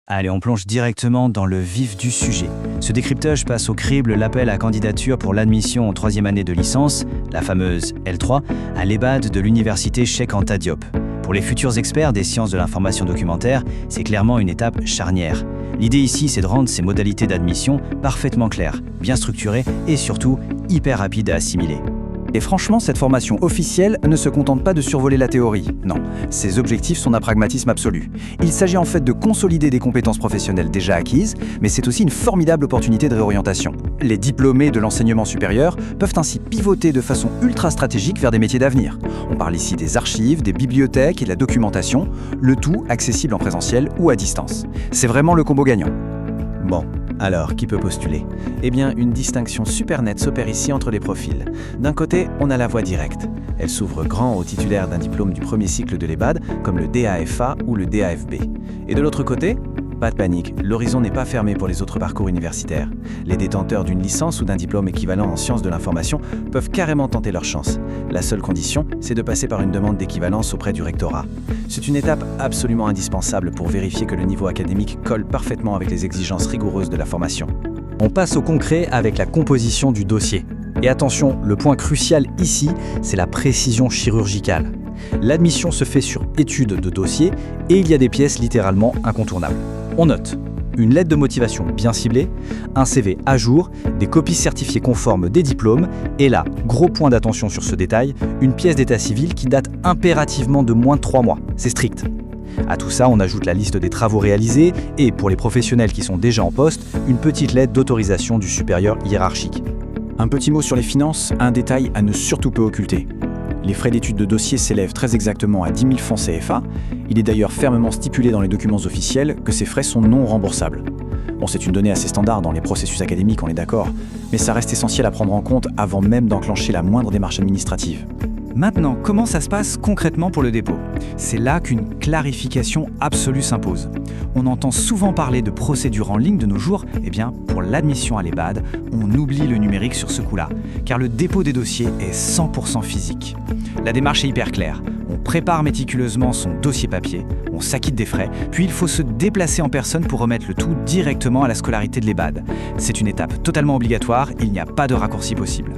Allez, on plonge directement dans le vif du sujet. Ce décryptage passe au crible l'appel à candidature pour l'admission en troisième année de licence, la fameuse L3, à l'EBAD de l'université Cheikh Anta Diop. Pour les futurs experts des sciences de l'information documentaire, c'est clairement une étape charnière. L'idée ici, c'est de rendre ces modalités d'admission parfaitement claires, bien structurées et surtout hyper rapides à assimiler. Et franchement, cette formation officielle ne se contente pas de survoler la théorie. Non, ses objectifs sont d'un pragmatisme absolu. Il s'agit en fait de consolider des compétences professionnelles déjà acquises, mais c'est aussi une formidable opportunité de réorientation. Les diplômés de l'enseignement supérieur peuvent ainsi pivoter de façon ultra stratégique vers des métiers d'avenir. On parle ici des archives, des bibliothèques et de la documentation, le tout accessible en présentiel ou à distance. C'est vraiment le combo gagnant. Bon, alors, qui peut postuler? Eh bien, une distinction super nette s'opère ici entre les profils. D'un côté, on a la voie directe. Elle s'ouvre grand aux titulaires d'un diplôme du premier cycle de l'EBAD, comme le DAFA ou le DAFB. Et de l'autre côté, pas de panique, l'horizon n'est pas fermé pour les autres parcours universitaires. Les détenteurs d'une licence ou d'un diplôme équivalent en sciences de l'information peuvent carrément tenter leur chance. La seule condition, c'est de passer par une demande d'équivalence auprès du rectorat. C'est une étape absolument indispensable pour vérifier que le niveau académique colle parfaitement avec les exigences rigoureuses de la formation. On passe au concret avec la composition du dossier. Et attention, le point crucial ici, c'est la précision chirurgicale. L'admission se fait sur étude de dossier et il y a des pièces littéralement incontournables. On note une lettre de motivation bien ciblée, un CV à jour, des copies certifiées conformes des diplômes et là, gros point d'attention sur ce détail, une pièce d'état civil qui date impérativement de moins de 3 mois. C'est strict. À tout ça, on ajoute la liste des travaux réalisés et, pour les professionnels qui sont déjà en poste, une petite lettre d'autorisation du supérieur hiérarchique. Un petit mot sur les finances, un détail à ne surtout pas occulter. Les frais d'étude de dossier s'élèvent très exactement à 10 000 francs CFA. Il est d'ailleurs fermement stipulé dans les documents officiels que ces frais sont non remboursables. Bon, c'est une donnée assez standard dans les processus académiques, on est d'accord, mais ça reste essentiel à prendre en compte avant même d'enclencher la moindre démarche administrative. Maintenant, comment ça se passe concrètement pour le dépôt? C'est là qu'une clarification absolue s'impose. On entend souvent parler de procédure en ligne de nos jours. Eh bien, pour l'admission à l'EBAD, on oublie le numérique sur ce coup-là, car le dépôt des dossiers est 100% physique. La démarche est hyper claire. On prépare méticuleusement son dossier papier, on s'acquitte des frais, puis il faut se déplacer en personne pour remettre le tout directement à la scolarité de l'EBAD. C'est une étape totalement obligatoire, il n'y a pas de raccourci possible.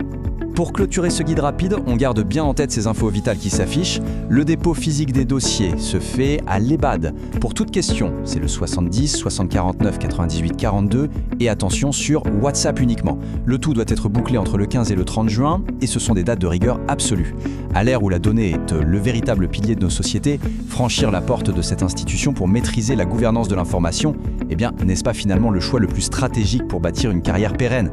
Pour clôturer ce guide rapide, on garde bien en tête ces infos vitales qui s'affichent. Le dépôt physique des dossiers se fait à l'EBAD. Pour toute question, c'est le 70 60 49 98 42 et attention sur WhatsApp uniquement. Le tout doit être bouclé entre le 15 et le 30 juin et ce sont des dates de rigueur absolue. À l'ère où la donnée est le véritable pilier de nos sociétés, franchir la porte de cette institution pour maîtriser la gouvernance de l'information, eh bien, n'est-ce pas finalement le choix le plus stratégique pour bâtir une carrière pérenne ?